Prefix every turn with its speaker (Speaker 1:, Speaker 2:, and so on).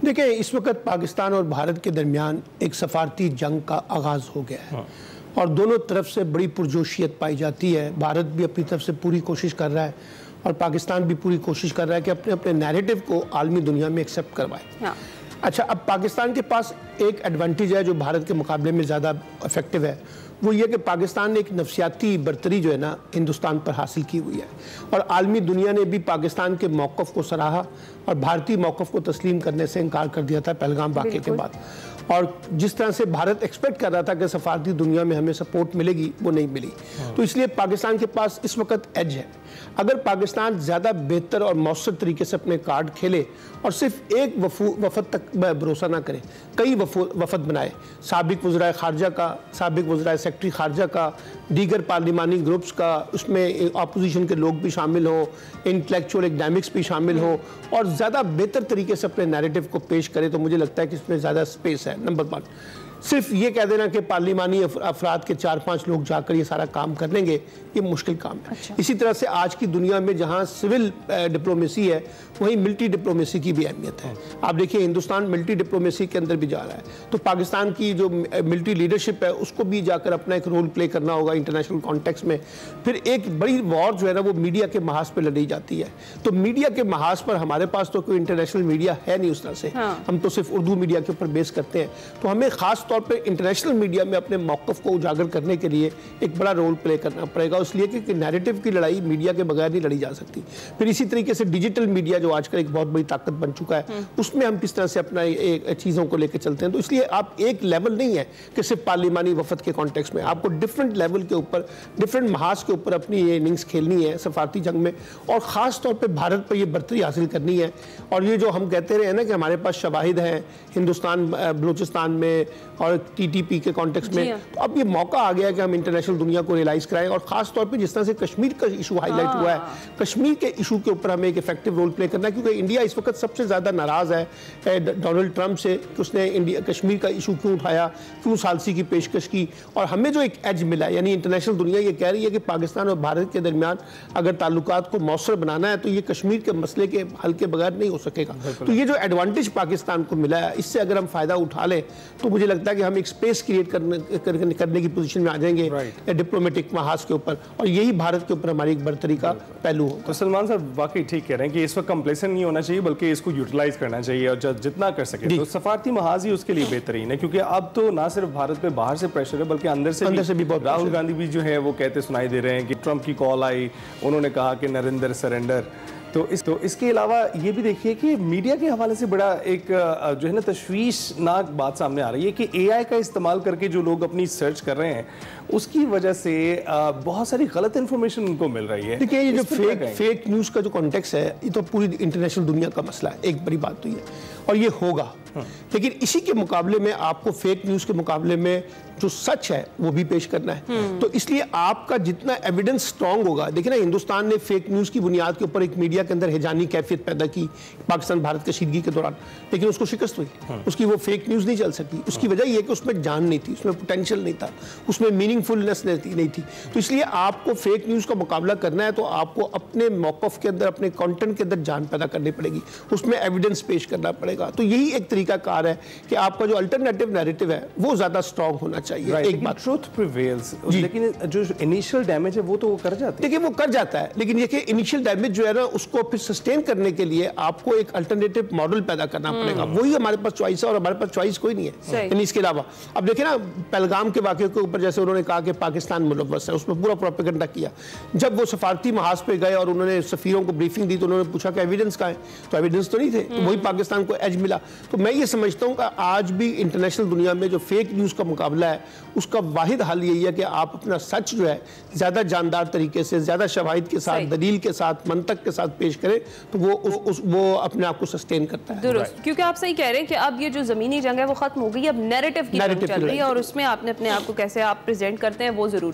Speaker 1: دیکھیں اس وقت پاکستان اور بھارت کے درمیان ایک سفارتی جنگ کا آغاز ہو گیا ہے اور دونوں طرف سے بڑی پرجوشیت پائی جاتی ہے. بھارت بھی اپنی طرف سے پوری کوشش کر رہا ہے اور پاکستان بھی پوری کوشش کر رہا ہے کہ اپنے اپنے نیریٹو کو عالمی دنیا میں ایکسیپٹ کروائے. اچھا، اب پاکستان کے پاس ایک ایڈوانٹیج ہے جو بھارت کے مقابلے میں زیادہ افیکٹو ہے، وہ یہ کہ پاکستان نے ایک نفسیاتی برتری جو ہے نا ہندوستان پر حاصل کی ہوئی ہے اور عالمی دنیا نے بھی پاکستان کے موقف کو سراہا اور بھارتی موقف کو تسلیم کرنے سے انکار کر دیا تھا پہلگام واقعے کے بعد. اور جس طرح سے بھارت ایکسپیکٹ کر رہا تھا کہ سفارتی دنیا میں ہمیں سپورٹ ملے گی، وہ نہیں ملی. تو اس لیے پاکستان کے پاس اس وقت ایج ہے. اگر پاکستان زیادہ بہتر اور مؤثر طریقے سے اپنے کارڈ کھیلے اور صرف ایک وفد تک بھروسہ نہ کرے، کئی وفد بنائے، سابق وزرائے خارجہ کا، سابق وزرائے سیکٹری خارجہ کا، دیگر پارلیمانی گروپس کا، اس میں اپوزیشن کے لوگ بھی شامل ہوں، انٹلیکچوئل ایکڈیمکس بھی شامل ہوں اور زیادہ بہتر طریقے سے اپنے نیریٹو کو پیش کرے تو مجھے لگتا ہے کہ اس میں زیادہ سپیس ہے. نمبر 1، صرف یہ کہہ دینا کہ پارلیمانی افراد کے 4-5 لوگ جا کر یہ سارا کام کر لیں گے، یہ مشکل کام ہے. اسی طرح سے آج کی دنیا میں جہاں سول ڈپلومیسی ہے وہیں ملٹری ڈپلومیسی کی بھی اہمیت ہے. آپ دیکھیں ہندوستان ملٹری ڈپلومیسی کے اندر بھی جا رہا ہے، تو پاکستان کی جو ملٹری لیڈرشپ ہے اس کو بھی جا کر اپنا ایک رول پلے کرنا ہوگا انٹرنیشنل کانٹیکس میں. پھر ایک بڑی وار جو ہے نا وہ میڈیا کے محاذ پہ لڑی جاتی ہے، تو میڈیا کے محاذ پر ہمارے پاس تو کوئی انٹرنیشنل میڈیا ہے نہیں اس طرح سے، ہم تو صرف اردو میڈیا کے اوپر بیس کرتے ہیں. تو ہمیں خاص طور پہ انٹرنیشنل میڈیا میں اپنے موقف کو اجاگر کرنے کے لیے ایک بڑا رول پلے کرنا پڑے گا، اس لیے کہ نیریٹو کی لڑائی میڈیا کے بغیر نہیں لڑی جا سکتی. پھر اسی طریقے سے ڈیجیٹل میڈیا جو آج کل ایک بہت بڑی طاقت بن چکا ہے، اس میں ہم کس طرح سے اپنا چیزوں کو لے کے چلتے ہیں. تو اس لیے آپ ایک لیول نہیں ہے کہ صرف پارلیمانی وفد کے کانٹیکس میں، آپ کو ڈیفرنٹ لیول کے اوپر، ڈیفرنٹ محاذ کے اوپر اپنی یہ اننگز کھیلنی ہے سفارتی جنگ میں، اور خاص طور پہ بھارت پر یہ برتری حاصل کرنی ہے. اور یہ جو ہم کہتے رہے ہیں نا کہ ہمارے پاس شواہد ہیں ہندوستان بلوچستان میں اور ٹی ٹی پی کے کانٹیکس میں، تو اب یہ موقع آ گیا ہے کہ ہم انٹرنیشنل دنیا کو ریلائز کرائیں. اور خاص طور پہ جس طرح سے کشمیر کا ایشو ہائی لائٹ ہوا ہے، کشمیر کے ایشو کے اوپر ہمیں ایک ایفیکٹو رول پلے کرنا ہے، کیونکہ انڈیا اس وقت سب سے زیادہ ناراض ہے ڈونلڈ ٹرمپ سے کہ اس نے کشمیر کا ایشو کیوں اٹھایا، کیوں ثالثی کی پیشکش کی. اور ہمیں جو ایک ایج ملا ہے، یعنی انٹرنیشنل دنیا یہ کہہ رہی ہے کہ پاکستان اور بھارت کے درمیان اگر تعلقات کو مؤثر بنانا ہے تو یہ کشمیر کے مسئلے کے حل کے بغیر نہیں ہو سکے گا. تو یہ جو ایڈوانٹیج پاکستان کو ملا ہے، اس سے اگر ہم فائدہ اٹھا لیں تو مجھے لگتا ہے کہ ہم ایک سپیس کریٹ کرنے کی پوزیشن میں آ جائیں گے ڈپلومیٹک محاذ کے اوپر، اور یہی بھارت کے اوپر ہماری ایک برتری کا پہلو ہو.
Speaker 2: تو سلمان صاحب واقعی ٹھیک کہہ رہے ہیں کہ اس وقت کمپلیسن نہیں ہونا چاہیے بلکہ اس کو یوٹیلائز کرنا چاہیے اور جتنا کر سکے. تو سفارتی محاذ ہی اس کے لیے بہترین ہے، کیونکہ اب تو نہ صرف بھارت پہ باہر سے پریشر ہے بلکہ اندر سے بھی. راہل گاندھی بھی جو ہے وہ کہتے سنائی دے رہے ہیں کہ ٹرمپ کی کال آئی، انہوں نے کہا کہ نریندر سرنڈر. تو اس کے علاوہ یہ بھی دیکھیے کہ میڈیا کے حوالے سے بڑا ایک جو ہے نا تشویشناک بات سامنے آ رہی ہے کہ اے آئی کا استعمال کر کے جو لوگ اپنی سرچ کر رہے ہیں اس کی وجہ سے بہت ساری غلط انفارمیشن ان کو مل رہی ہے.
Speaker 1: دیکھیے یہ جو فیک نیوز کا جو کانٹیکس ہے یہ تو پوری انٹرنیشنل دنیا کا مسئلہ ہے، ایک بڑی بات تو یہ اور یہ ہوگا. لیکن اسی کے مقابلے میں آپ کو فیک نیوز کے مقابلے میں جو سچ ہے وہ بھی پیش کرنا ہے. تو اس لیے آپ کا جتنا ایویڈنس سٹرونگ ہوگا، دیکھیں نا ہندوستان نے فیک نیوز کی بنیاد کے اوپر ایک میڈیا کے اندر ہیجانی کیفیت پیدا کی پاکستان بھارت کشیدگی کے دوران، لیکن اس کو شکست ہوئی، اس کی وہ فیک نیوز نہیں چل سکی. اس کی وجہ یہ کہ اس میں جان نہیں تھی، اس میں پوٹینشل نہیں تھا، اس میں میننگ فلنس نہیں تھی. تو اس لیے آپ کو فیک نیوز کا مقابلہ کرنا ہے تو آپ کو اپنے موقف کے اندر، اپنے کانٹینٹ کے اندر جان پیدا کرنی پڑے گی، اس میں ایویڈنس پیش کرنا پڑے گا. تو یہی ایک طریقہ کار ہے کہ آپ کا جو الٹرنیٹیو نیریٹو ہے وہ زیادہ سٹرونگ ہونا چاہیے. ایک بات
Speaker 2: ٹروتھ پریویلز، لیکن جو انیشل ڈیمیج ہے وہ تو وہ کر جاتا ہے.
Speaker 1: دیکھیں وہ کر جاتا ہے، لیکن یہ کہ انیشل ڈیمیج جو ہے نا اس کو پھر سسٹین کرنے کے لیے آپ کو ایک الٹرنیٹیو ماڈل پیدا کرنا پڑے گا. وہی ہمارے پاس چوائس ہے اور ہمارے پاس چوائس کوئی نہیں ہے. یعنی اس کے علاوہ اب دیکھیں نا پہلگام کے واقعے کے اوپر جیسے انہوں نے کہا کہ پاکستان ملوث ہے، اس میں پورا پروپیگنڈا کیا. جب وہ سفارتی محاذ پہ گئے اور انہوں نے سفیروں کو بریفنگ دی تو انہوں نے پوچھا کہ ایویڈنس کہاں ہے، تو ایویڈنس تو نہیں تھے. تو وہی پاکستان کو ایج ملا. تو میں یہ سمجھتا ہوں کہ آج بھی انٹرنیشنل دنیا میں جو فیک نیوز کا مقابلہ ہے اس کا واحد حل یہی ہے کہ آپ اپنا سچ جو ہے زیادہ جاندار طریقے سے، زیادہ شواہد کے ساتھ، دلیل کے ساتھ، منطق کے ساتھ پیش کریں تو وہ اپنے آپ کو سسٹین کرتا ہے.
Speaker 3: درست، کیونکہ آپ صحیح کہہ رہے ہیں کہ اب یہ جو زمینی جنگ ہے وہ ختم ہو گئی، اب نیریٹو کی جنگ چل رہی ہے اور اس میں آپ نے اپنے آپ کو کیسے آپ پریزنٹ کرتے ہیں وہ ضروری